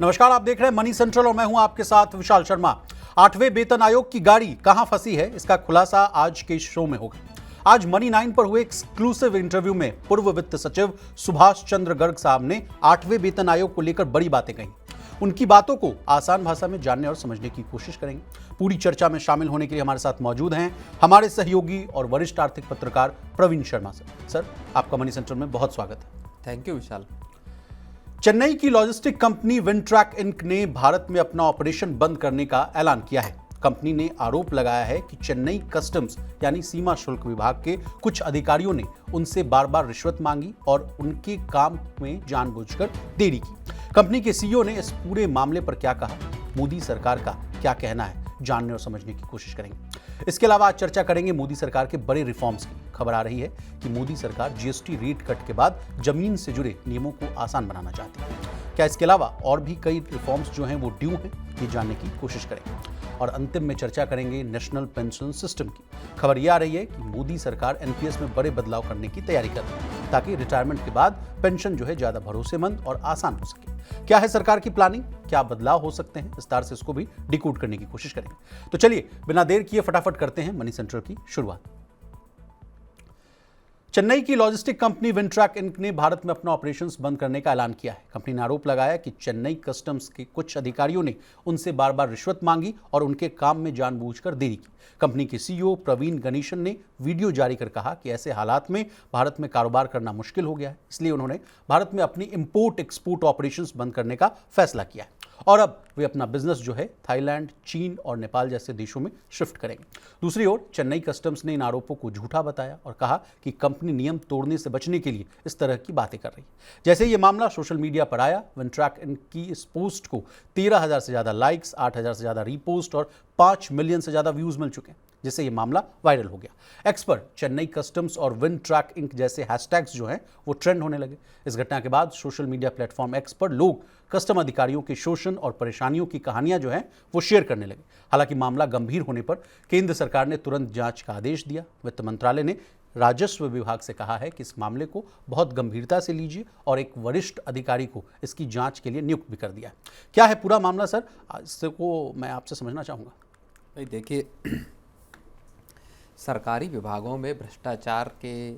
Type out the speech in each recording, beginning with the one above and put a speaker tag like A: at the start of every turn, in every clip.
A: नमस्कार, आप देख रहे हैं मनी सेंट्रल और मैं हूं आपके साथ विशाल शर्मा। 8वें वेतन आयोग की गाड़ी कहां फंसी है, इसका खुलासा आज के शो में होगा। आज मनी 9 पर हुए एक्सक्लूसिव इंटरव्यू में पूर्व वित्त सचिव सुभाष चंद्र गर्ग साहब ने 8वें वेतन आयोग को लेकर बड़ी बातें कही। उनकी बातों को आसान भाषा में जानने और समझने की कोशिश करेंगे। पूरी चर्चा में शामिल होने के लिए हमारे साथ मौजूद हैं हमारे सहयोगी और वरिष्ठ आर्थिक पत्रकार प्रवीण शर्मा सर, आपका मनी सेंट्रल में बहुत स्वागत है।
B: थैंक यू विशाल।
A: चेन्नई की लॉजिस्टिक कंपनी विनट्रैक इंक ने भारत में अपना ऑपरेशन बंद करने का ऐलान किया है। कंपनी ने आरोप लगाया है कि चेन्नई कस्टम्स यानी सीमा शुल्क विभाग के कुछ अधिकारियों ने उनसे बार बार रिश्वत मांगी और उनके काम में जानबूझकर देरी की। कंपनी के सीईओ ने इस पूरे मामले पर क्या कहा, मोदी सरकार का क्या कहना है, जानने और समझने की कोशिश करेंगे। इसके अलावा आज चर्चा करेंगे मोदी सरकार के बड़े रिफॉर्म्स की। खबर आ रही है कि मोदी सरकार जीएसटी रेट कट के बाद जमीन से जुड़े नियमों को आसान बनाना चाहती है। क्या इसके अलावा और भी कई रिफॉर्म्स जो हैं वो ड्यू हैं, ये जानने की कोशिश करेंगे। और अंतिम में चर्चा करेंगे नेशनल पेंशन सिस्टम की। खबर ये आ रही है कि मोदी सरकार एनपीएस में बड़े बदलाव करने की तैयारी कर रही है ताकि रिटायरमेंट के बाद पेंशन जो है ज्यादा भरोसेमंद और आसान हो सके। क्या है सरकार की प्लानिंग, क्या बदलाव हो सकते हैं, विस्तार से इसको भी डिकोड करने की कोशिश करेंगे। तो चलिए बिना देर किए फटाफट करते हैं मनी सेंट्रल की शुरुआत। चेन्नई की लॉजिस्टिक कंपनी विनट्रैक इंक ने भारत में अपना ऑपरेशंस बंद करने का ऐलान किया है। कंपनी ने आरोप लगाया कि चेन्नई कस्टम्स के कुछ अधिकारियों ने उनसे बार बार रिश्वत मांगी और उनके काम में जानबूझकर देरी की। कंपनी के सीईओ प्रवीण गणेशन ने वीडियो जारी कर कहा कि ऐसे हालात में भारत में कारोबार करना मुश्किल हो गया है, इसलिए उन्होंने भारत में अपनी इंपोर्ट एक्सपोर्ट ऑपरेशंस बंद करने का फैसला किया है और अब वे अपना बिजनेस जो है थाईलैंड, चीन और नेपाल जैसे देशों में शिफ्ट करेंगे। दूसरी ओर चेन्नई कस्टम्स ने इन आरोपों को झूठा बताया और कहा कि कंपनी नियम तोड़ने से बचने के लिए इस तरह की बातें कर रही है। जैसे ये मामला सोशल मीडिया पर आया, विनट्रैक इनकी इस पोस्ट को 13,000 से ज्यादा लाइक्स, 8,000 से ज्यादा रीपोस्ट और 5 मिलियन से ज्यादा व्यूज मिल चुके हैं, जिससे ये मामला वायरल हो गया। एक्स पर चेन्नई कस्टम्स और विनट्रैक इंक जैसे हैशटैग्स जो हैं वो ट्रेंड होने लगे। इस घटना के बाद सोशल मीडिया प्लेटफॉर्म एक्स पर लोग कस्टम अधिकारियों के शोषण और परेशानियों की कहानियां जो हैं वो शेयर करने लगे। हालांकि मामला गंभीर होने पर केंद्र सरकार ने तुरंत जांच का आदेश दिया। वित्त मंत्रालय ने राजस्व विभाग से कहा है कि इस मामले को बहुत गंभीरता से लीजिए और एक वरिष्ठ अधिकारी को इसकी जांच के लिए नियुक्त भी कर दिया है। क्या है पूरा मामला सर, इसको मैं आपसे समझना चाहूँगा।
B: भाई देखिए, सरकारी विभागों में भ्रष्टाचार के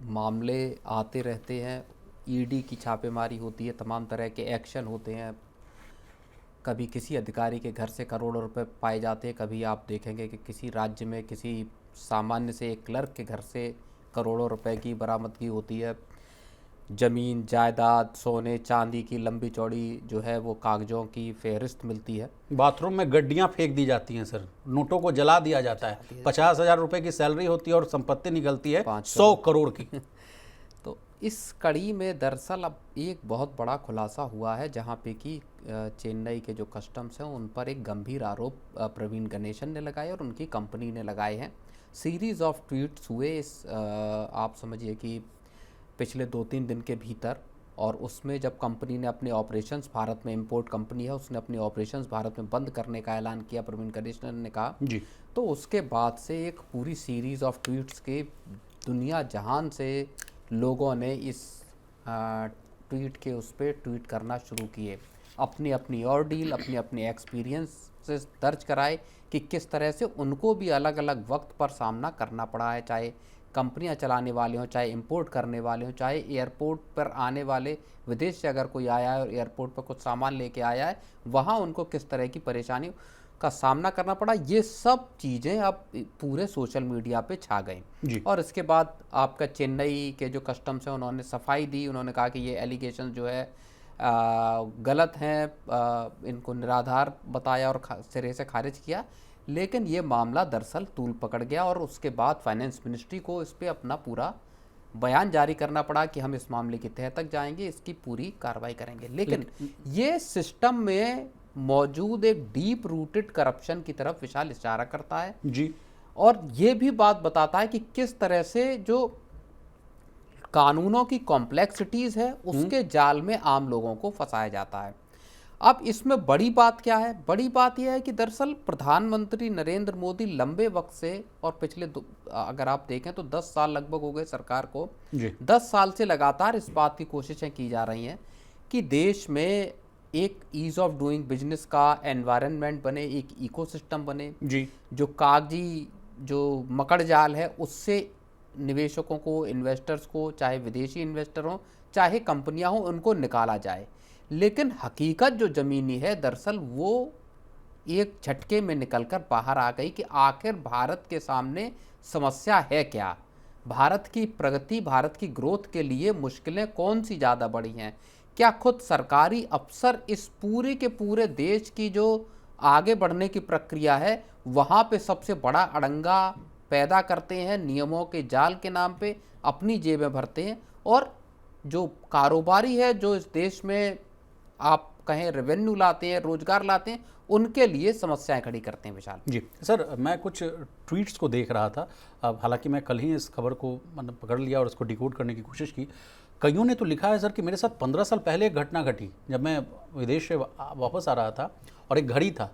B: मामले आते रहते हैं। ईडी की छापेमारी होती है, तमाम तरह के एक्शन होते हैं। कभी किसी अधिकारी के घर से करोड़ों रुपए पाए जाते हैं, कभी आप देखेंगे कि किसी राज्य में किसी सामान्य से एक क्लर्क के घर से करोड़ों रुपए की बरामदगी होती है। ज़मीन जायदाद, सोने चांदी की लंबी चौड़ी जो है वो कागज़ों की फहरिस्त मिलती है।
A: बाथरूम में गड्डियां फेंक दी जाती हैं सर, नोटों को जला दिया जाता है। 50,000 रुपए की सैलरी होती है और संपत्ति निकलती है 100 करोड़ की।
B: तो इस कड़ी में दरअसल अब एक बहुत बड़ा खुलासा हुआ है, जहाँ पे कि चेन्नई के जो कस्टम्स हैं उन पर एक गंभीर आरोप प्रवीण गणेशन ने लगाए और उनकी कंपनी ने लगाए हैं। सीरीज़ ऑफ ट्वीट्स हुए इस आप समझिए कि पिछले 2-3 दिन के भीतर, और उसमें जब कंपनी ने अपने ऑपरेशंस, भारत में इंपोर्ट कंपनी है, उसने अपने ऑपरेशंस भारत में बंद करने का ऐलान किया, प्रवीण गणेशन ने कहा
A: जी।
B: तो उसके बाद से एक पूरी सीरीज़ ऑफ ट्वीट्स के दुनिया जहान से लोगों ने इस ट्वीट के उस पर ट्वीट करना शुरू किए, अपनी अपनी ऑर्डील, अपने अपने एक्सपीरियंसेस दर्ज कराए कि किस तरह से उनको भी अलग अलग वक्त पर सामना करना पड़ा है, चाहे कंपनियां चलाने वाले हों, चाहे इंपोर्ट करने वाले हों, चाहे एयरपोर्ट पर आने वाले, विदेश से अगर कोई आया है और एयरपोर्ट पर कुछ सामान लेके आया है, वहाँ उनको किस तरह की परेशानी का सामना करना पड़ा। ये सब चीज़ें अब पूरे सोशल मीडिया पे छा गई। और इसके बाद आपका चेन्नई के जो कस्टम्स हैं उन्होंने सफाई दी। उन्होंने कहा कि ये एलिगेशन जो है गलत हैं, इनको निराधार बताया और सिरे से खारिज किया। लेकिन ये मामला दरअसल तूल पकड़ गया और उसके बाद फाइनेंस मिनिस्ट्री को इस पर अपना पूरा बयान जारी करना पड़ा कि हम इस मामले की तह तक जाएंगे, इसकी पूरी कार्रवाई करेंगे। लेकिन ये सिस्टम में मौजूद एक डीप रूटेड करप्शन की तरफ विशाल इशारा करता है
A: जी,
B: और ये भी बात बताता है कि किस तरह से जो कानूनों की कॉम्प्लेक्सिटीज है उसके जाल में आम लोगों को फंसाया जाता है। अब इसमें बड़ी बात क्या है? बड़ी बात यह है कि दरअसल प्रधानमंत्री नरेंद्र मोदी लंबे वक्त से, और पिछले अगर आप देखें तो 10 साल लगभग हो गए सरकार को, 10 साल से लगातार इस बात की कोशिशें की जा रही हैं कि देश में एक ईज ऑफ डूइंग बिजनेस का एनवायरनमेंट बने, एक इकोसिस्टम बने
A: जी।
B: जो कागजी जो मकड़ जाल है उससे निवेशकों को, इन्वेस्टर्स को, चाहे विदेशी इन्वेस्टर हों चाहे कंपनियां हों, उनको निकाला जाए। लेकिन हकीकत जो ज़मीनी है दरअसल वो एक झटके में निकलकर बाहर आ गई कि आखिर भारत के सामने समस्या है क्या, भारत की प्रगति, भारत की ग्रोथ के लिए मुश्किलें कौन सी ज़्यादा बड़ी हैं। क्या खुद सरकारी अफसर इस पूरे के पूरे देश की जो आगे बढ़ने की प्रक्रिया है वहाँ पे सबसे बड़ा अड़ंगा पैदा करते हैं, नियमों के जाल के नाम पे अपनी जेबें भरते हैं, और जो कारोबारी है, जो इस देश में आप कहें रेवेन्यू लाते हैं, रोजगार लाते हैं, उनके लिए समस्याएं खड़ी करते हैं। विशाल
A: जी सर, मैं कुछ ट्वीट्स को देख रहा था। अब हालांकि मैं कल ही इस खबर को मतलब पकड़ लिया और इसको डिकोड करने की कोशिश की। कईयों ने तो लिखा है सर कि मेरे साथ 15 साल पहले एक घटना घटी जब मैं विदेश से वापस आ रहा था और एक घड़ी था,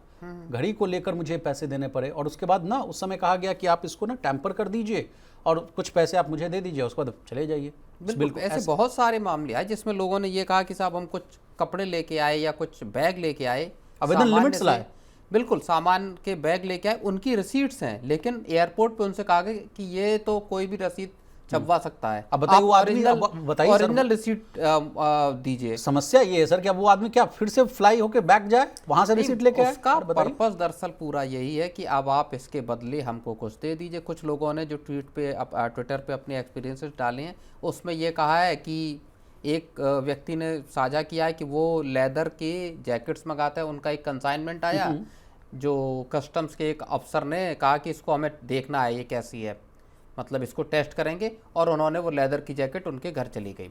A: घड़ी को लेकर मुझे पैसे देने पड़े और उसके बाद ना उस समय कहा गया कि आप इसको ना टैंपर कर दीजिए और कुछ पैसे आप मुझे दे दीजिए, उसके बाद चले जाइए।
B: बिल्कुल ऐसे बहुत सारे मामले आए जिसमें लोगों ने ये कहा कि साहब हम कुछ कपड़े लेके आए या कुछ बैग लेके आए,
A: आवेदन लिमिट्स लाए,
B: बिल्कुल सामान के बैग लेके आए, उनकी रसीट्स हैं, लेकिन एयरपोर्ट पे उनसे कहा गया कि ये तो कोई भी रसीद छपवा सकता है,
A: अब बताइए वो आदमी, बताइए
B: ओरिजिनल रिसीट दीजिए।
A: समस्या ये है सर कि अब वो आदमी क्या फिर से फ्लाई होके बैक जाए, वहां से रिसीट लेके आए?
B: उसका पर्पस दरअसल पूरा यही है कि अब आप इसके बदले हमको कुछ दे दीजिए। कुछ लोगों ने जो ट्विटर पे अपने एक्सपीरियंसेस डाले हैं उसमें ये कहा है कि एक व्यक्ति ने साझा किया है कि वो लेदर के जैकेट्स मंगाता है, उनका एक कंसाइनमेंट आया जो कस्टम्स के एक अफसर ने कहा कि इसको हमें देखना है ये कैसी है, मतलब इसको टेस्ट करेंगे, और उन्होंने वो लेदर की जैकेट उनके घर चली गई।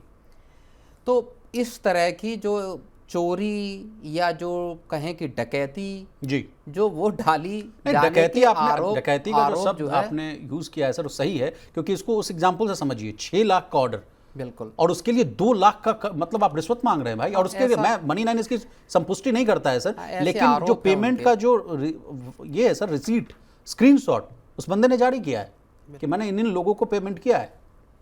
B: तो इस तरह की जो चोरी या जो कहें कि डकैती
A: जी
B: जो वो डाली
A: डकैती डकैती का जो शब्द आपने यूज किया है सर वो सही है, क्योंकि इसको उस एग्जांपल से समझिए। 6 लाख का ऑर्डर, बिल्कुल, और उसके लिए 2 लाख का मतलब आप रिश्वत मांग रहे हैं भाई। और उसके लिए मैं मनी 9 इसकी संपुष्टि नहीं करता है सर, लेकिन जो पेमेंट का जो ये है सर रिसीट, स्क्रीनशॉट उस बंदे ने जारी किया है कि मैंने इन लोगों को पेमेंट किया है।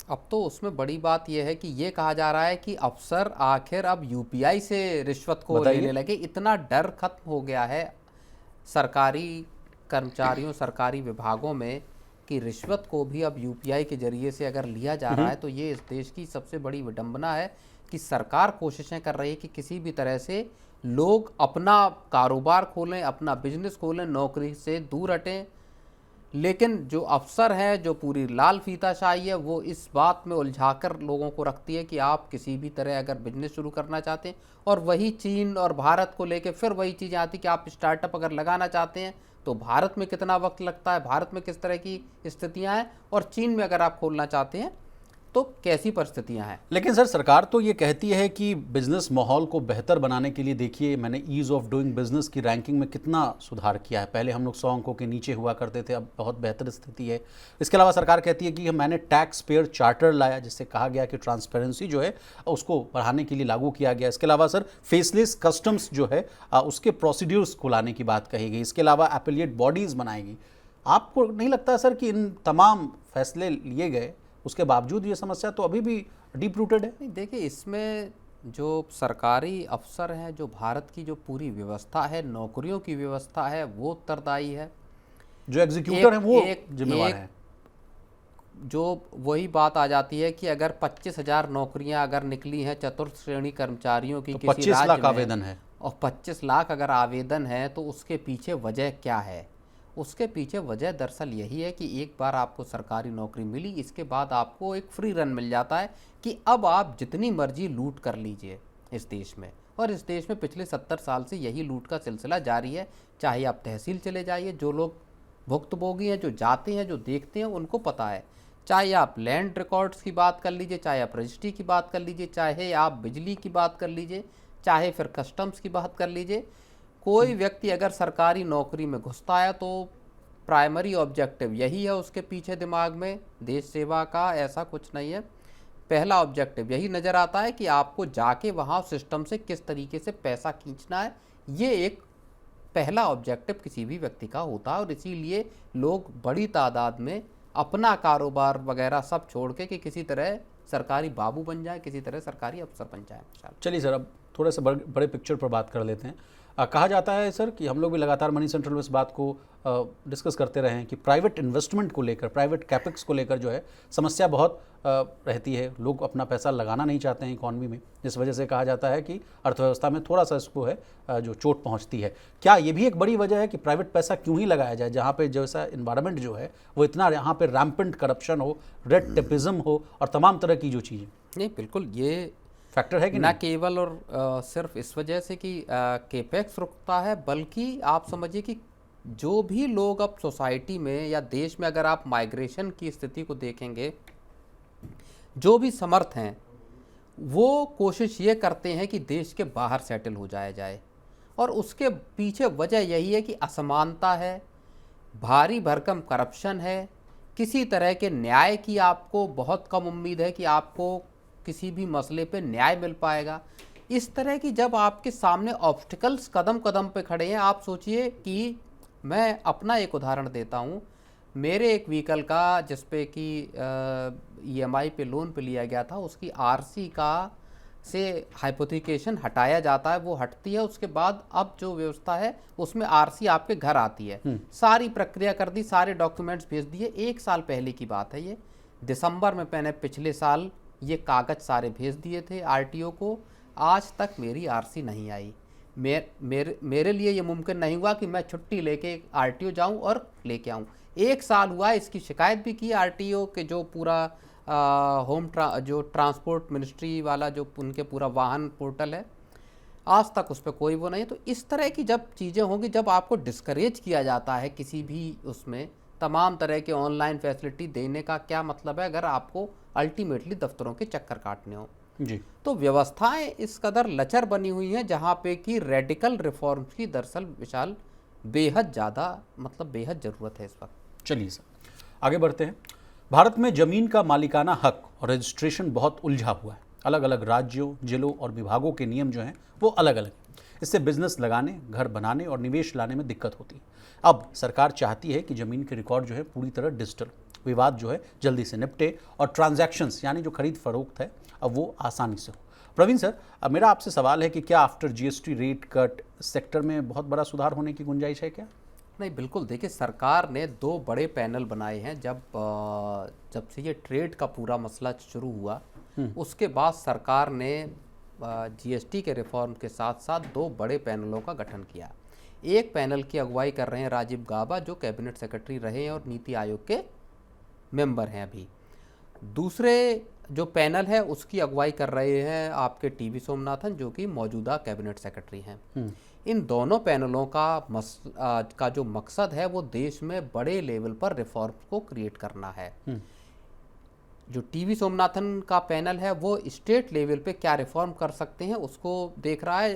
B: अब तो उसमें बड़ी बात यह है कि ये कहा जा रहा है कि अफसर आखिर अब यूपीआई से रिश्वत को लेने लगे। इतना डर खत्म हो गया है सरकारी कर्मचारियों, सरकारी विभागों में कि रिश्वत को भी अब यूपीआई के जरिए से अगर लिया जा रहा है तो ये इस देश की सबसे बड़ी विडंबना है कि सरकार कोशिशें कर रही है कि किसी भी तरह से लोग अपना कारोबार खोलें, अपना बिजनेस खोलें, नौकरी से दूर हटें। लेकिन जो अफसर है, जो पूरी लाल फीताशाही है, वो इस बात में उलझाकर लोगों को रखती है कि आप किसी भी तरह अगर बिजनेस शुरू करना चाहते हैं, और वही चीन और भारत को लेके फिर वही चीज़ें आती कि आप स्टार्टअप अगर लगाना चाहते हैं तो भारत में कितना वक्त लगता है, भारत में किस तरह की स्थितियां हैं, और चीन में अगर आप खोलना चाहते हैं तो कैसी परिस्थितियां हैं।
A: लेकिन सर सरकार तो ये कहती है कि बिजनेस माहौल को बेहतर बनाने के लिए देखिए मैंने ईज ऑफ डूइंग बिजनेस की रैंकिंग में कितना सुधार किया है। पहले हम लोग 100 अंकों के नीचे हुआ करते थे, अब बहुत बेहतर स्थिति है। इसके अलावा सरकार कहती है कि मैंने टैक्स पेयर चार्टर लाया, जिससे कहा गया कि ट्रांसपेरेंसी जो है उसको बढ़ाने के लिए लागू किया गया। इसके अलावा सर फेसलेस कस्टम्स जो है उसके प्रोसीड्यूर्स को लाने की बात कही गई। इसके अलावा एपिलिएट बॉडीज़ बनाएगी। आपको नहीं लगता सर कि इन तमाम फैसले लिए गए उसके बावजूद ये समस्या तो अभी भी डीप रूटेड है?
B: नहीं, देखिए इसमें जो सरकारी अफसर हैं, जो भारत की जो पूरी व्यवस्था है, नौकरियों की व्यवस्था है, वो उत्तरदायी है।
A: जो एग्जीक्यूटर हैं वो जिम्मेवार हैं।
B: जो वही बात आ जाती है कि अगर 25,000 नौकरियां अगर निकली हैं चतुर्थ श्रेणी कर्मचारियों की,
A: तो 25 लाख आवेदन है,
B: और 25 लाख अगर आवेदन है तो उसके पीछे वजह क्या है? उसके पीछे वजह दरअसल यही है कि एक बार आपको सरकारी नौकरी मिली, इसके बाद आपको एक फ्री रन मिल जाता है कि अब आप जितनी मर्जी लूट कर लीजिए इस देश में। और इस देश में पिछले 70 साल से यही लूट का सिलसिला जारी है। चाहे आप तहसील चले जाइए, जो लोग भुक्तभोगी हैं, जो जाते हैं, जो देखते हैं, उनको पता है। चाहे आप लैंड रिकॉर्ड्स की बात कर लीजिए, चाहे आप रजिस्ट्री की बात कर लीजिए, चाहे आप बिजली की बात कर लीजिए, चाहे फिर कस्टम्स की बात कर लीजिए। कोई व्यक्ति अगर सरकारी नौकरी में घुसता है तो प्राइमरी ऑब्जेक्टिव यही है उसके पीछे दिमाग में, देश सेवा का ऐसा कुछ नहीं है। पहला ऑब्जेक्टिव यही नज़र आता है कि आपको जाके वहाँ सिस्टम से किस तरीके से पैसा खींचना है। ये एक पहला ऑब्जेक्टिव किसी भी व्यक्ति का होता है, और इसीलिए लोग बड़ी तादाद में अपना कारोबार वगैरह सब छोड़ के कि किसी तरह सरकारी बाबू बन जाए, किसी तरह सरकारी अफसर बन जाए।
A: चलिए सर, अब थोड़े से बड़े पिक्चर पर बात कर लेते हैं। कहा जाता है सर कि हम लोग भी लगातार मनी सेंट्रल में इस बात को डिस्कस करते रहे हैं कि प्राइवेट इन्वेस्टमेंट को लेकर, प्राइवेट कैपेक्स को लेकर जो है समस्या बहुत रहती है। लोग अपना पैसा लगाना नहीं चाहते हैं इकॉनमी में, जिस वजह से कहा जाता है कि अर्थव्यवस्था में थोड़ा सा इसको है जो चोट पहुंचती है। क्या ये भी एक बड़ी वजह है कि प्राइवेट पैसा क्यों ही लगाया जाए, जहाँ पे जैसा इन्वायरमेंट जो है वो इतना, यहाँ पे रैम्पेंट करप्शन हो, रेड टेपिज्म हो और तमाम तरह की जो चीज़ें?
B: नहीं, बिल्कुल ये
A: फैक्टर है कि
B: ना
A: नहीं?
B: केवल और सिर्फ इस वजह से कि केपेक्स रुकता है, बल्कि आप समझिए कि जो भी लोग अब सोसाइटी में या देश में, अगर आप माइग्रेशन की स्थिति को देखेंगे, जो भी समर्थ हैं वो कोशिश ये करते हैं कि देश के बाहर सेटल हो जाया जाए। और उसके पीछे वजह यही है कि असमानता है, भारी भरकम करप्शन है, किसी तरह के न्याय की आपको बहुत कम उम्मीद है कि आपको किसी भी मसले पे न्याय मिल पाएगा। इस तरह की जब आपके सामने ऑब्स्टिकल्स कदम कदम पे खड़े हैं, आप सोचिए कि मैं अपना एक उदाहरण देता हूँ। मेरे एक व्हीकल का जिस पे कि EMI पे लोन पे लिया गया था, उसकी RC का से हाइपोथिकेशन हटाया जाता है, वो हटती है। उसके बाद अब जो व्यवस्था है उसमें RC आपके घर आती है। सारी प्रक्रिया कर दी, सारे डॉक्यूमेंट्स भेज दिए। 1 साल पहले की बात है ये, दिसंबर में मैंने पिछले साल ये कागज़ सारे भेज दिए थे RTO को। आज तक मेरी RC नहीं आई। मेरे लिए ये मुमकिन नहीं हुआ कि मैं छुट्टी लेके RTO जाऊं और लेके आऊं। 1 साल हुआ, इसकी शिकायत भी की RTO के जो पूरा जो ट्रांसपोर्ट मिनिस्ट्री वाला जो उनके पूरा वाहन पोर्टल है, आज तक उस पर कोई वो नहीं है। तो इस तरह की जब चीज़ें होंगी, जब आपको डिस्करेज किया जाता है किसी भी उसमें तमाम तरह के ऑनलाइन फैसिलिटी देने का क्या मतलब है अगर आपको अल्टीमेटली दफ्तरों के चक्कर काटने हो।
A: जी।
B: तो व्यवस्थाएं इस कदर लचर बनी हुई हैं जहाँ पे कि रेडिकल रिफॉर्म्स की दरअसल विशाल बेहद ज़्यादा, मतलब बेहद ज़रूरत है इस वक्त।
A: चलिए सर, आगे बढ़ते हैं। भारत में जमीन का मालिकाना हक और रजिस्ट्रेशन बहुत उलझा हुआ है। अलग अलग राज्यों, जिलों और विभागों के नियम जो हैं वो अलग अलग हैं। इससे बिजनेस लगाने, घर बनाने और निवेश लाने में दिक्कत होती है। अब सरकार चाहती है कि ज़मीन के रिकॉर्ड जो है पूरी तरह डिजिटल, विवाद जो है जल्दी से निपटे और ट्रांजैक्शंस यानी जो खरीद फरोख्त है अब वो आसानी से हो। प्रवीण सर, अब मेरा आपसे सवाल है कि क्या after GST rate cut sector में बहुत बड़ा सुधार होने की गुंजाइश है क्या?
B: नहीं, बिल्कुल। देखिए, सरकार ने 2 बड़े पैनल बनाए हैं। जब से ये ट्रेड का पूरा मसला शुरू हुआ, उसके बाद सरकार ने GST के रिफॉर्म के साथ साथ 2 बड़े पैनलों का गठन किया। एक पैनल की अगुवाई कर रहे हैं राजीव गाबा, जो कैबिनेट सेक्रेटरी रहे हैं और नीति आयोग के मेंबर हैं अभी। दूसरे जो पैनल है उसकी अगुवाई कर रहे हैं आपके TV सोमनाथन, जो कि मौजूदा कैबिनेट सेक्रेटरी हैं। इन दोनों पैनलों का जो मकसद है वो देश में बड़े लेवल पर रिफॉर्म्स को क्रिएट करना है। जो TV सोमनाथन का पैनल है वो स्टेट लेवल पे क्या रिफॉर्म कर सकते हैं उसको देख रहा है।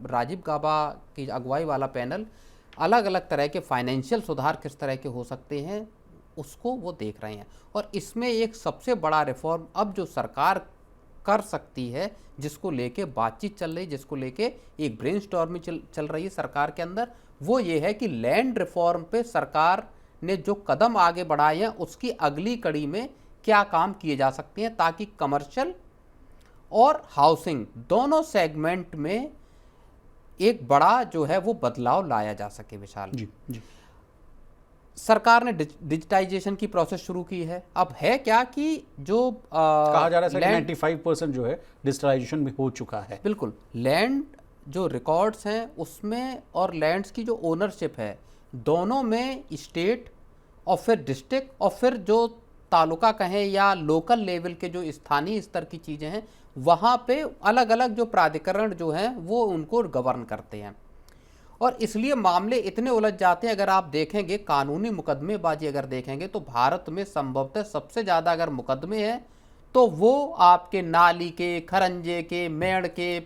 B: राजीव गाबा की अगुवाई वाला पैनल अलग अलग तरह के फाइनेंशियल सुधार किस तरह के हो सकते हैं उसको वो देख रहे हैं। और इसमें एक सबसे बड़ा रिफॉर्म अब जो सरकार कर सकती है, जिसको लेके बातचीत चल रही, जिसको लेके एक ब्रेनस्टॉर्मिंग चल रही है सरकार के अंदर, वो ये है कि लैंड रिफॉर्म पे सरकार ने जो कदम आगे बढ़ाए हैं उसकी अगली कड़ी में क्या काम किए जा सकते हैं ताकि कमर्शियल और हाउसिंग दोनों सेगमेंट में एक बड़ा जो है वो बदलाव लाया जा सके। विशाल
A: जी जी।
B: सरकार ने डिजिटाइजेशन की प्रोसेस शुरू की है। अब है क्या कि जो
A: कहा जा रहा है कि 95% जो है डिजिटलाइजेशन भी हो चुका है।
B: बिल्कुल। लैंड जो रिकॉर्ड्स हैं उसमें और लैंड्स की जो ओनरशिप है दोनों में स्टेट और फिर डिस्ट्रिक्ट और फिर जो तालुका कहें या लोकल लेवल के जो स्थानीय स्तर की चीज़ें हैं वहाँ पे अलग अलग जो प्राधिकरण जो हैं वो उनको गवर्न करते हैं। और इसलिए मामले इतने उलझ जाते हैं। अगर आप देखेंगे कानूनी मुकदमेबाजी अगर देखेंगे तो भारत में संभवतः सबसे ज़्यादा अगर मुकदमे हैं तो वो आपके नाली के, खरंजे के, मेड़ के,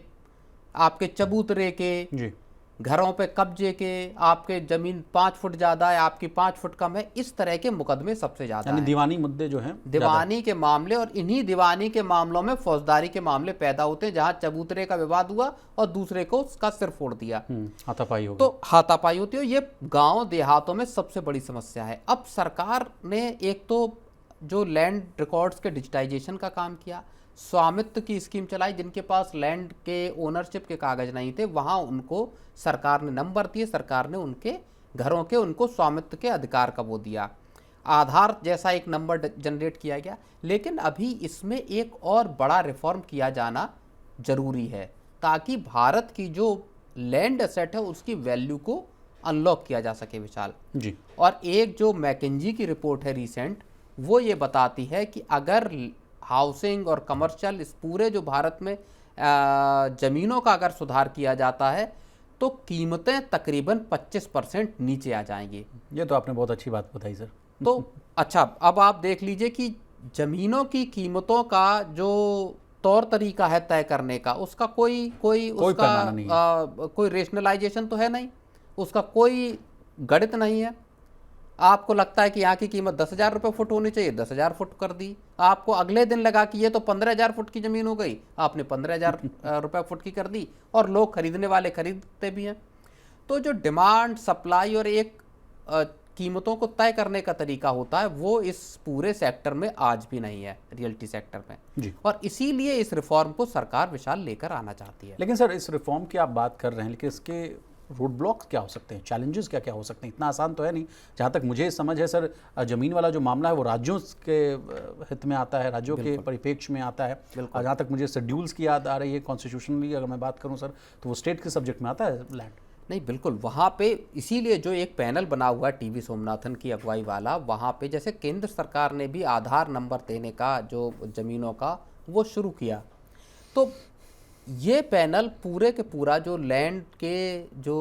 B: आपके चबूतरे के,
A: जी,
B: घरों पे कब्जे के, आपके ज़मीन 5 फुट ज़्यादा है, आपकी 5 फुट कम है, इस तरह के मुकदमे सबसे ज़्यादा हैं।
A: दीवानी मुद्दे जो हैं,
B: दीवानी के मामले, और इन्हीं दीवानी के मामलों में फौजदारी के मामले पैदा होते हैं, जहां चबूतरे का विवाद हुआ और दूसरे को उसका सिर फोड़ दिया,
A: हाथापाई हो,
B: तो हाथापाई होती है। ये गांव देहातों में सबसे बड़ी समस्या है। अब सरकार ने एक तो जो लैंड रिकॉर्ड्स के डिजिटाइजेशन का काम किया, स्वामित्व की स्कीम चलाई, जिनके पास लैंड के ओनरशिप के कागज नहीं थे वहाँ उनको सरकार ने नंबर दिए, सरकार ने उनके घरों के उनको स्वामित्व के अधिकार का वो दिया। आधार जैसा एक नंबर जनरेट किया गया। लेकिन अभी इसमें एक और बड़ा रिफॉर्म किया जाना जरूरी है ताकि भारत की जो लैंड एसेट है उसकी वैल्यू को अनलॉक किया जा सके विशाल
A: जी।
B: और एक जो मैकेंजी की रिपोर्ट है रीसेंट, वो ये बताती है कि अगर हाउसिंग और कमर्शियल इस पूरे जो भारत में ज़मीनों का अगर सुधार किया जाता है तो कीमतें तकरीबन 25% नीचे आ जाएंगी।
A: ये तो आपने बहुत अच्छी बात बताई सर।
B: तो अच्छा, अब आप देख लीजिए कि ज़मीनों की कीमतों का जो तौर तरीका है तय करने का, उसका कोई उसका
A: पैमाना नहीं है।
B: कोई रेशनलाइजेशन तो है नहीं, उसका कोई गणित नहीं है। आपको लगता है कि यहाँ की कीमत 10,000 रुपये फुट होनी चाहिए, 10,000 फुट कर दी। आपको अगले दिन लगा कि ये तो 15,000 फुट की ज़मीन हो गई, आपने 15,000 रुपये फुट की कर दी और लोग खरीदने वाले खरीदते भी हैं। तो जो डिमांड सप्लाई और एक कीमतों को तय करने का तरीका होता है वो इस पूरे सेक्टर में आज भी नहीं है, रियल्टी सेक्टर में
A: जी।
B: और इसीलिए इस रिफॉर्म को सरकार विशाल लेकर आना चाहती है।
A: लेकिन सर इस रिफॉर्म की आप बात कर रहे हैं, लेकिन इसके रोड ब्लॉक्स क्या हो सकते हैं, चैलेंजेस क्या क्या हो सकते हैं? इतना आसान तो है नहीं। जहाँ तक मुझे समझ है सर, ज़मीन वाला जो मामला है वो राज्यों के हित में आता है, राज्यों के परिप्रेक्ष्य में आता है। जहाँ तक मुझे शेड्यूल्स की याद आ रही है, कॉन्स्टिट्यूशनली अगर मैं बात करूँ सर, तो वो स्टेट के सब्जेक्ट में आता है लैंड।
B: नहीं, बिल्कुल वहाँ पे इसीलिए जो एक पैनल बना हुआ है टीवी सोमनाथन की अगुवाई वाला, वहाँ पे जैसे केंद्र सरकार ने भी आधार नंबर देने का जो ज़मीनों का वो शुरू किया, तो ये पैनल पूरे के पूरा जो लैंड के जो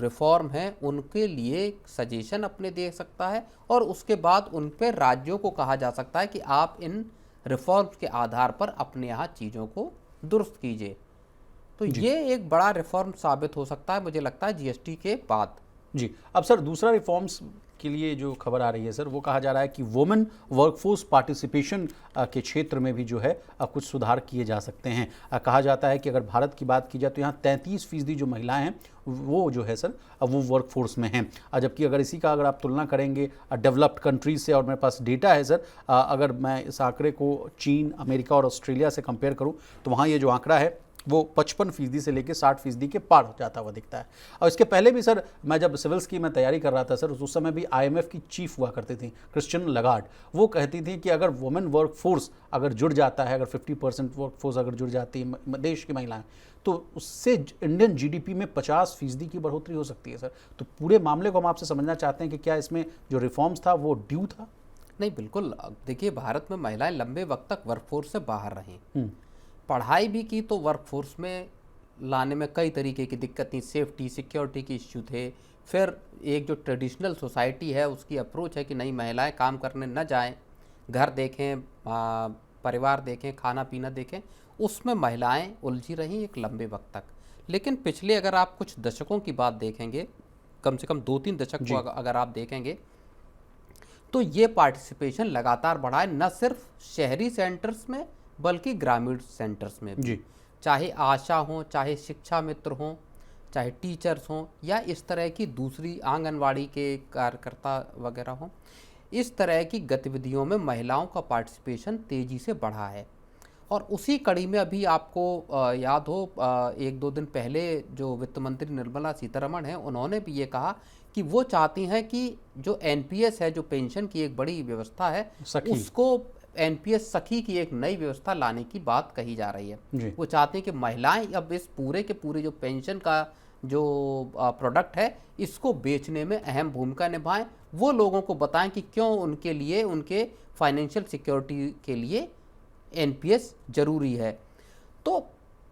B: रिफॉर्म हैं उनके लिए सजेशन अपने दे सकता है और उसके बाद उन पे राज्यों को कहा जा सकता है कि आप इन रिफॉर्म्स के आधार पर अपने यहाँ चीज़ों को दुरुस्त कीजिए। तो ये एक बड़ा रिफॉर्म साबित हो सकता है, मुझे लगता है जीएसटी के बाद।
A: जी। अब सर दूसरा रिफॉर्म्स के लिए जो खबर आ रही है सर, वो कहा जा रहा है कि वुमेन वर्कफोर्स पार्टिसिपेशन के क्षेत्र में भी जो है कुछ सुधार किए जा सकते हैं। कहा जाता है कि अगर भारत की बात की जाए तो यहाँ 33% जो महिलाएं हैं वो जो है सर वो वर्कफोर्स में हैं, जबकि अगर इसी का अगर आप तुलना करेंगे डेवलप्ड कंट्रीज से, और मेरे पास डेटा है सर, अगर मैं इस आंकड़े को चीन, अमेरिका और ऑस्ट्रेलिया से कंपेयर करूँ तो वहाँ ये जो आंकड़ा है वो 55% से लेकर 60% के पार जाता हुआ दिखता है। और इसके पहले भी सर, मैं जब सिविल्स की मैं तैयारी कर रहा था सर, उस समय भी IMF की चीफ हुआ करती थी क्रिस्टियन लगार्ड, वो कहती थी कि अगर वुमेन वर्कफोर्स अगर जुड़ जाता है, अगर 50% वर्कफोर्स अगर जुड़ जाती है देश की महिलाएं, तो उससे इंडियन GDP में 50% की बढ़ोतरी हो सकती है सर। तो पूरे मामले को हम आपसे समझना चाहते हैं कि क्या इसमें जो रिफॉर्म्स था वो ड्यू था?
B: नहीं, बिल्कुल। देखिए, भारत में महिलाएं लंबे वक्त तक वर्कफोर्स से बाहर रहीं, पढ़ाई भी की तो वर्कफोर्स में लाने में कई तरीके की दिक्कत थी, सेफ्टी सिक्योरिटी के इश्यू थे। फिर एक जो ट्रेडिशनल सोसाइटी है उसकी अप्रोच है कि नहीं, महिलाएं काम करने न जाएं, घर देखें, परिवार देखें, खाना पीना देखें, उसमें महिलाएं उलझी रहीं एक लंबे वक्त तक। लेकिन पिछले अगर आप कुछ दशकों की बात देखेंगे, कम से कम 2-3 दशक को अगर आप देखेंगे तो ये पार्टिसिपेशन लगातार बढ़ा है, न सिर्फ शहरी सेंटर्स में बल्कि ग्रामीण सेंटर्स में भी। चाहे आशा हों, चाहे शिक्षा मित्र हों, चाहे टीचर्स हों, या इस तरह की दूसरी आंगनवाड़ी के कार्यकर्ता वगैरह हों, इस तरह की गतिविधियों में महिलाओं का पार्टिसिपेशन तेज़ी से बढ़ा है। और उसी कड़ी में अभी आपको याद हो 1-2 दिन पहले जो वित्त मंत्री निर्मला सीतारमण हैं, उन्होंने भी ये कहा कि वो चाहती हैं कि जो NPS है, जो पेंशन की एक बड़ी व्यवस्था है, उसको NPS सखी की एक नई व्यवस्था लाने की बात कही जा रही है। वो चाहते हैं कि महिलाएं अब इस पूरे के पूरे जो पेंशन का जो प्रोडक्ट है इसको बेचने में अहम भूमिका निभाएं, वो लोगों को बताएं कि क्यों उनके लिए, उनके फाइनेंशियल सिक्योरिटी के लिए NPS जरूरी है। तो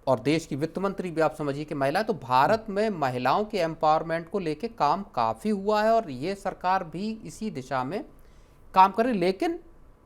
B: और देश की वित्त मंत्री भी आप समझिए कि महिला, तो भारत में महिलाओं के एम्पावरमेंट को लेके काम काफ़ी हुआ है और ये सरकार भी इसी दिशा में काम कर रही। लेकिन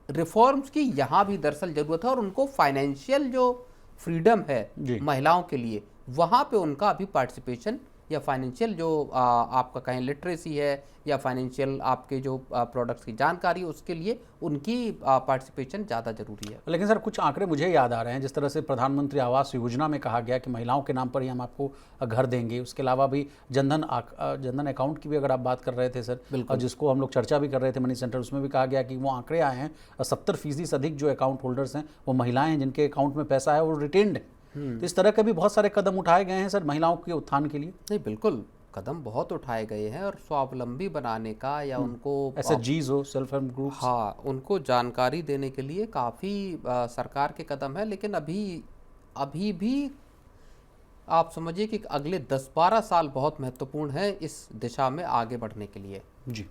B: रिफॉर्म्स की यहाँ भी दरअसल ज़रूरत है और उनको फाइनेंशियल जो फ्रीडम है महिलाओं के लिए, वहाँ पे उनका अभी पार्टिसिपेशन या फाइनेंशियल जो आपका कहें लिटरेसी है या फाइनेंशियल आपके जो प्रोडक्ट्स की जानकारी है, उसके लिए उनकी पार्टिसिपेशन ज़्यादा ज़रूरी है।
A: लेकिन सर कुछ आंकड़े मुझे याद आ रहे हैं, जिस तरह से प्रधानमंत्री आवास योजना में कहा गया कि महिलाओं के नाम पर ही हम आपको घर देंगे। उसके अलावा भी जनधन अकाउंट की भी अगर आप बात कर रहे थे सर, और जिसको हम लोग चर्चा भी कर रहे थे मनी सेंटर, उसमें भी कहा गया कि वो आंकड़े आए हैं 70% से अधिक जो अकाउंट होल्डर्स हैं वो महिलाएं हैं, जिनके अकाउंट में पैसा है वो रिटेन्ड है। तो इस तरह के भी बहुत सारे कदम उठाए गए हैं सर महिलाओं के उत्थान के लिए।
B: नहीं, बिल्कुल कदम बहुत उठाए गए हैं और स्वावलंबी बनाने का या उनको
A: SHGs हो, सेल्फ हेल्प ग्रुप,
B: हाँ, उनको जानकारी देने के लिए काफ़ी सरकार के कदम है। लेकिन अभी भी आप समझिए कि अगले 10-12 साल बहुत महत्वपूर्ण है इस दिशा में आगे बढ़ने के लिए।
A: जी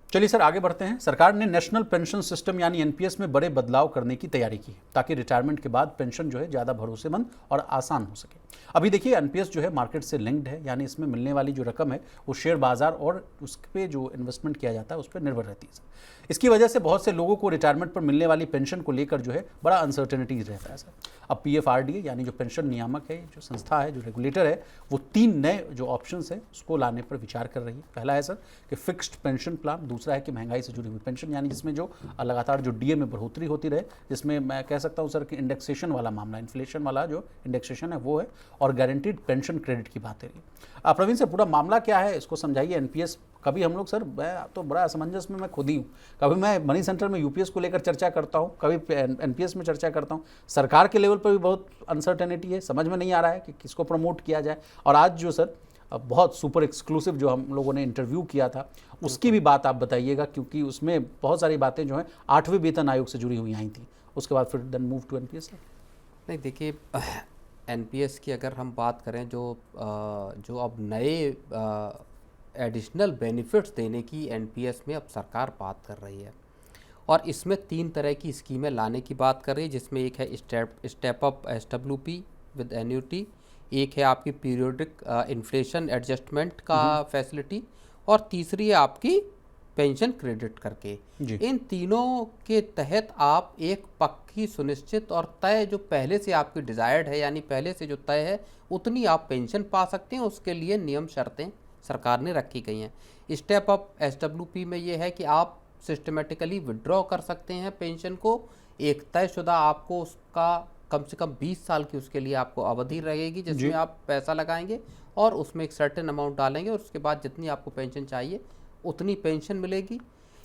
A: चलिए सर आगे बढ़ते हैं। सरकार ने नेशनल पेंशन सिस्टम यानी NPS में बड़े बदलाव करने की तैयारी की है, ताकि रिटायरमेंट के बाद पेंशन जो है ज़्यादा भरोसेमंद और आसान हो सके। अभी देखिए NPS जो है मार्केट से लिंक्ड है, यानी इसमें मिलने वाली जो रकम है वो शेयर बाजार और उस पर जो इन्वेस्टमेंट किया जाता है उस पर निर्भर रहती है। इसकी वजह से बहुत से लोगों को रिटायरमेंट पर मिलने वाली पेंशन को लेकर जो है बड़ा अनसर्टेनिटी रहता है सर। अब PFRDA यानी जो पेंशन नियामक है, जो संस्था है, जो रेगुलेटर है, वो 3 नए जो ऑप्शंस है उसको लाने पर विचार कर रही है। पहला है सर कि फिक्स्ड पेंशन प्लान, दूसरा है कि महंगाई से जुड़ी हुई पेंशन, यानी जिसमें जो लगातार जो DA में बढ़ोतरी होती रहे, जिसमें मैं कह सकता हूँ सर कि इंडेक्सेशन वाला मामला, इन्फ्लेशन वाला जो इंडेक्सेशन है वो है, और गारंटीड पेंशन क्रेडिट की बात है। प्रवीण सर पूरा मामला क्या है इसको समझाइए। NPS कभी हम लोग सर, मैं तो बड़ा असमंजस में मैं खुद ही हूँ, कभी मैं मनी सेंटर में UPS को लेकर चर्चा करता हूँ, कभी NPS में चर्चा करता हूँ। सरकार के लेवल पर भी बहुत अनसर्टेनिटी है, समझ में नहीं आ रहा है कि किसको प्रमोट किया जाए। और आज जो सर बहुत सुपर एक्सक्लूसिव जो हम लोगों ने इंटरव्यू किया था उसकी भी बात आप बताइएगा, क्योंकि उसमें बहुत सारी बातें जो हैं 8वें वेतन आयोग से जुड़ी हुई आई थी। उसके बाद फिर देन मूव टू NPS।
B: नहीं, देखिए NPS की अगर हम बात करें, जो अब नए एडिशनल बेनिफिट्स देने की NPS में अब सरकार बात कर रही है, और इसमें 3 तरह की स्कीमें लाने की बात कर रही है, जिसमें एक है step up SWP with annuity, एक है आपकी पीरियोडिक इन्फ्लेशन एडजस्टमेंट का फैसिलिटी, और तीसरी है आपकी पेंशन क्रेडिट करके। इन तीनों के तहत आप एक पक्की, सुनिश्चित और तय, जो पहले से आपकी डिज़ायर्ड है यानी पहले से जो तय है उतनी आप पेंशन पा सकते हैं। उसके लिए नियम शर्तें सरकार ने रखी गई हैं। स्टेप अप SWP में ये है कि आप सिस्टमेटिकली विड्रॉ कर सकते हैं पेंशन को, एक तयशुदा आपको उसका कम से कम 20 साल की उसके लिए आपको अवधि रहेगी जिसमें आप पैसा लगाएंगे और उसमें एक सर्टेन अमाउंट डालेंगे, और उसके बाद जितनी आपको पेंशन चाहिए उतनी पेंशन मिलेगी।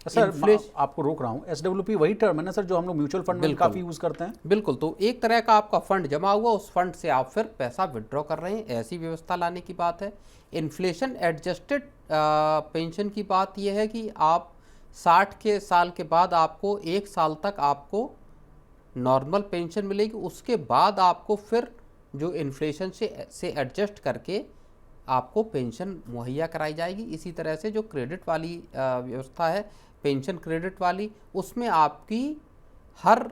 A: सर आपको रोक रहा हूँ, SWP वही टर्म है ना सर जो हम लोग म्यूचुअल फंड में काफ़ी यूज़ करते हैं?
B: बिल्कुल, तो एक तरह का आपका फंड जमा हुआ, उस फंड से आप फिर पैसा विड्रॉ कर रहे हैं, ऐसी व्यवस्था लाने की बात है। इन्फ्लेशन एडजस्टेड पेंशन की बात यह है कि आप 60 के साल के बाद आपको 1 साल तक आपको नॉर्मल पेंशन मिलेगी, उसके बाद आपको फिर जो इन्फ्लेशन से एडजस्ट करके आपको पेंशन मुहैया कराई जाएगी। इसी तरह से जो क्रेडिट वाली व्यवस्था है, पेंशन क्रेडिट वाली, उसमें आपकी हर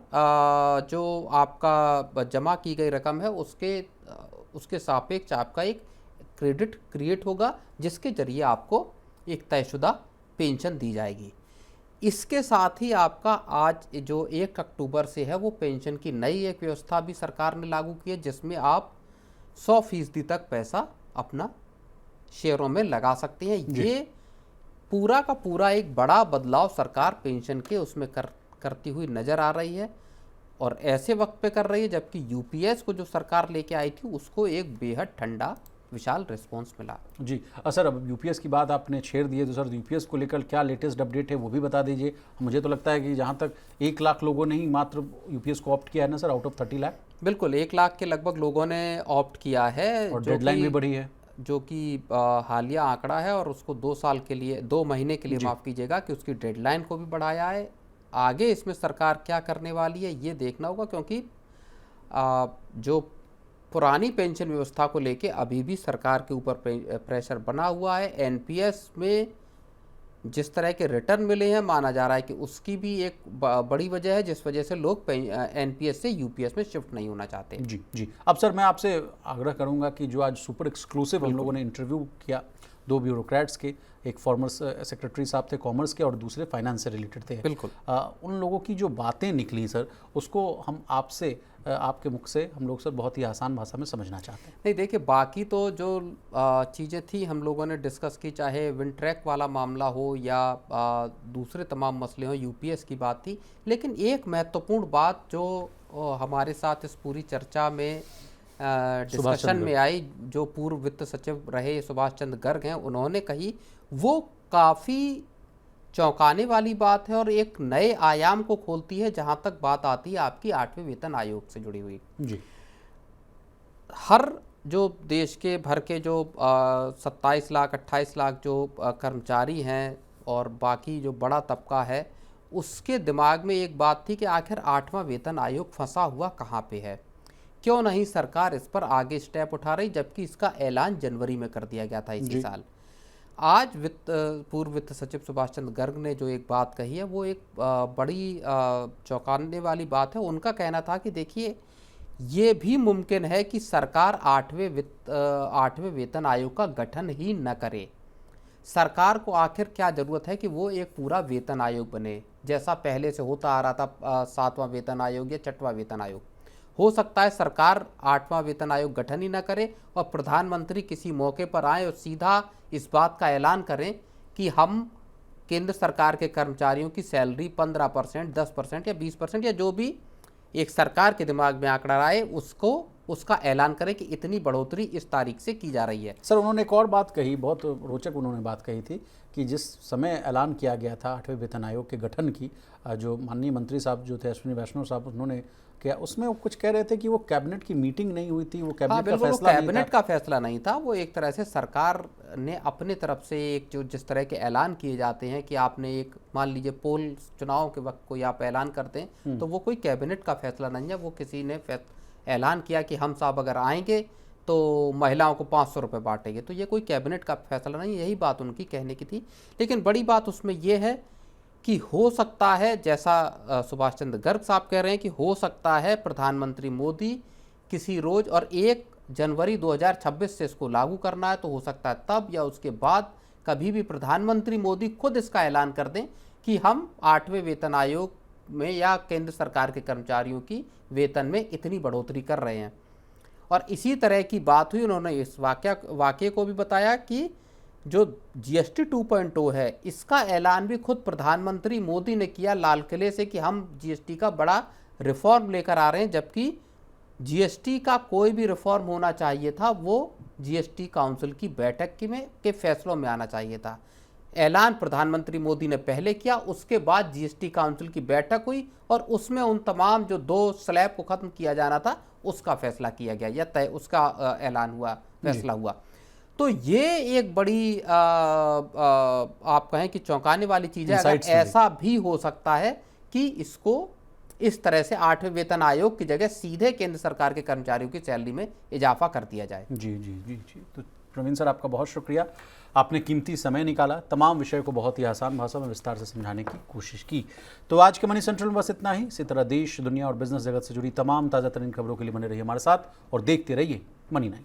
B: जो आपका जमा की गई रकम है उसके सापेक्ष आपका एक क्रेडिट क्रिएट होगा, जिसके जरिए आपको एक तयशुदा पेंशन दी जाएगी। इसके साथ ही आपका आज जो 1 अक्टूबर से है वो पेंशन की नई एक व्यवस्था भी सरकार ने लागू की है, जिसमें आप 100% तक पैसा अपना शेयरों में लगा सकते हैं। ये पूरा का पूरा एक बड़ा बदलाव सरकार पेंशन के उसमें करती हुई नज़र आ रही है, और ऐसे वक्त पे कर रही है जबकि UPS को जो सरकार लेके आई थी उसको एक बेहद ठंडा विशाल रिस्पांस मिला।
A: जी सर, अब UPS की बात आपने छेड़ दी है, तो सर UPS को लेकर क्या लेटेस्ट अपडेट है वो भी बता दीजिए। मुझे तो लगता है कि जहाँ तक 1 लाख लोगों ने ही मात्र UPS को ऑप्ट किया है ना सर, आउट ऑफ 30 लाख।
B: बिल्कुल, 1 लाख के लगभग लोगों ने ऑप्ट किया है,
A: और डेडलाइन भी बढ़ी है,
B: जो कि हालिया आंकड़ा है, और उसको 2 साल के लिए, 2 महीने के लिए माफ़ कीजिएगा, कि उसकी डेडलाइन को भी बढ़ाया है। आगे इसमें सरकार क्या करने वाली है ये देखना होगा, क्योंकि जो पुरानी पेंशन व्यवस्था को लेके अभी भी सरकार के ऊपर प्रेशर बना हुआ है। NPS में जिस तरह के रिटर्न मिले हैं, माना जा रहा है कि उसकी भी एक बड़ी वजह है, जिस वजह से लोग NPS से UPS में शिफ्ट नहीं होना चाहते।
A: जी अब सर मैं आपसे आग्रह करूंगा कि जो आज सुपर एक्सक्लूसिव हम लोगों ने इंटरव्यू किया 2 ब्यूरोक्रेट्स के, एक फॉर्मर सेक्रेटरी साहब थे कॉमर्स के और दूसरे फाइनेंस से रिलेटेड थे,
B: बिल्कुल
A: उन लोगों की जो बातें निकली सर उसको हम आपसे आपके मुख से हम लोग सर बहुत ही आसान भाषा में समझना चाहते हैं।
B: नहीं देखिए, बाकी तो जो चीज़ें थी हम लोगों ने डिस्कस की, चाहे विंट्रैक वाला मामला हो या दूसरे तमाम मसले हों, यूपीएस की बात थी, लेकिन एक महत्वपूर्ण बात जो हमारे साथ इस पूरी चर्चा में डिस्कशन में आई, जो पूर्व वित्त सचिव रहे सुभाष चंद्र गर्ग हैं, उन्होंने कही, वो काफ़ी चौंकाने वाली बात है और एक नए आयाम को खोलती है जहां तक बात आती है आपकी 8वें वेतन आयोग से जुड़ी हुई।
A: जी।
B: हर जो देश के भर के जो 27 लाख 28 लाख जो कर्मचारी हैं और बाकी जो बड़ा तबका है, उसके दिमाग में एक बात थी कि आखिर 8वां वेतन आयोग फंसा हुआ कहाँ पे है, क्यों नहीं सरकार इस पर आगे स्टेप उठा रही, जबकि इसका ऐलान जनवरी में कर दिया गया था इसी साल। आज पूर्व वित्त सचिव सुभाष चंद्र गर्ग ने जो एक बात कही है, वो एक बड़ी चौंकाने वाली बात है। उनका कहना था कि देखिए, ये भी मुमकिन है कि सरकार 8वें वेतन आयोग का गठन ही न करे। सरकार को आखिर क्या ज़रूरत है कि वो एक पूरा वेतन आयोग बने, जैसा पहले से होता आ रहा था 7वां वेतन आयोग या 6वां वेतन आयोग। हो सकता है सरकार 8वां वेतन आयोग गठन ही न करे और प्रधानमंत्री किसी मौके पर आए और सीधा इस बात का ऐलान करें कि हम केंद्र सरकार के कर्मचारियों की सैलरी 15%, 10% या 20% या जो भी एक सरकार के दिमाग में आंकड़ा आए, उसका ऐलान करें कि इतनी बढ़ोतरी इस तारीख से की जा रही है।
A: सर, उन्होंने एक और बात कही, बहुत रोचक उन्होंने बात कही थी कि जिस समय ऐलान किया गया था 8वें वेतन आयोग के गठन की, जो माननीय मंत्री साहब जो थे अश्विनी वैष्णव साहब, उन्होंने किया, उसमें वो कुछ कह रहे थे कि वो कैबिनेट की मीटिंग नहीं हुई थी, वो कैबिनेट का फैसला
B: कैबिनेट का फैसला नहीं था। वो एक तरह से सरकार ने अपने तरफ से एक जो जिस तरह के ऐलान किए जाते हैं कि आपने एक मान लीजिए पोल चुनाव के वक्त कोई आप ऐलान करते हैं, तो वो कोई कैबिनेट का फैसला नहीं है। वो किसी ने ऐलान किया कि हम साहब अगर आएंगे तो महिलाओं को 500 रुपये बांटेंगे, तो ये कोई कैबिनेट का फैसला नहीं, यही बात उनकी कहने की थी। लेकिन बड़ी बात उसमें यह है कि हो सकता है, जैसा सुभाष चंद्र गर्ग साहब कह रहे हैं, कि हो सकता है प्रधानमंत्री मोदी किसी रोज, और 1 जनवरी 2026 से इसको लागू करना है, तो हो सकता है तब या उसके बाद कभी भी प्रधानमंत्री मोदी खुद इसका ऐलान कर दें कि हम 8वें वेतन आयोग में या केंद्र सरकार के कर्मचारियों की वेतन में इतनी बढ़ोतरी कर रहे हैं। और इसी तरह की बात हुई, उन्होंने इस वाक्य को भी बताया कि जो GST 2.0 है, इसका ऐलान भी खुद प्रधानमंत्री मोदी ने किया लाल किले से कि हम GST का बड़ा रिफॉर्म लेकर आ रहे हैं, जबकि GST का कोई भी रिफॉर्म होना चाहिए था वो GST काउंसिल की बैठक के फैसलों में आना चाहिए था। ऐलान प्रधानमंत्री मोदी ने पहले किया, उसके बाद GST काउंसिल की बैठक हुई और उसमें उन तमाम जो 2 स्लैब को खत्म किया जाना था उसका फैसला किया गया या तय उसका ऐलान हुआ, फैसला हुआ। तो ये एक बड़ी आप कहें कि चौंकाने वाली चीज़ है। अगर ऐसा भी हो सकता है कि इसको इस तरह से 8वें वेतन आयोग की जगह सीधे केंद्र सरकार के कर्मचारियों की सैलरी में इजाफा कर दिया जाए।
A: जी जी जी जी। तो प्रवीण सर, आपका बहुत शुक्रिया, आपने कीमती समय निकाला, तमाम विषय को बहुत ही आसान भाषा में विस्तार से समझाने की कोशिश की। तो आज के मनी सेंट्रल में बस इतना ही। इसी तरह देश, दुनिया और बिजनेस जगत से जुड़ी तमाम ताज़ा तरीन खबरों के लिए बने रहिए हमारे साथ और देखते रहिए मनी 9।